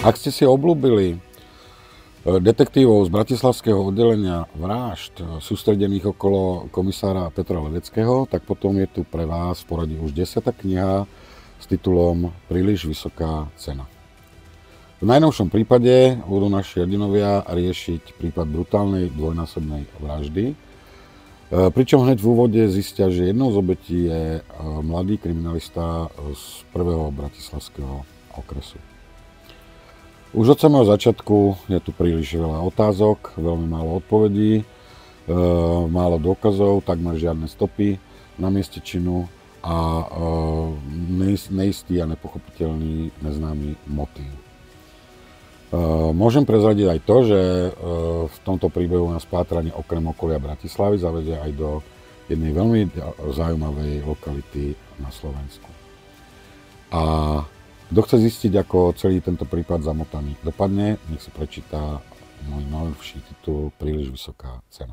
Ak ste si obľúbili detektívov z bratislavského oddelenia vražd sústredených okolo komisára Petra Ledeckého, tak potom je tu pre vás v poradí už 10. kniha s titulom Príliš vysoká cena. V najnovšom prípade budú naši hrdinovia riešiť prípad brutálnej dvojnásobnej vraždy, pričom hneď v úvode zistia, že jednou z obetí je mladý kriminalista z prvého bratislavského okresu. Už od samého začiatku je tu príliš veľa otázok, veľmi málo odpovedí, málo dôkazov, takmer žiadne stopy na mieste činu a neistý a nepochopiteľný neznámy motív. Môžem prezradiť aj to, že v tomto príbehu nás pátranie okrem okolia Bratislavy zavedie aj do jednej veľmi zaujímavej lokality na Slovensku. A kto chce zistiť, ako celý tento prípad zamotaný dopadne, nech si prečíta môj najnovší titul Príliš vysoká cena.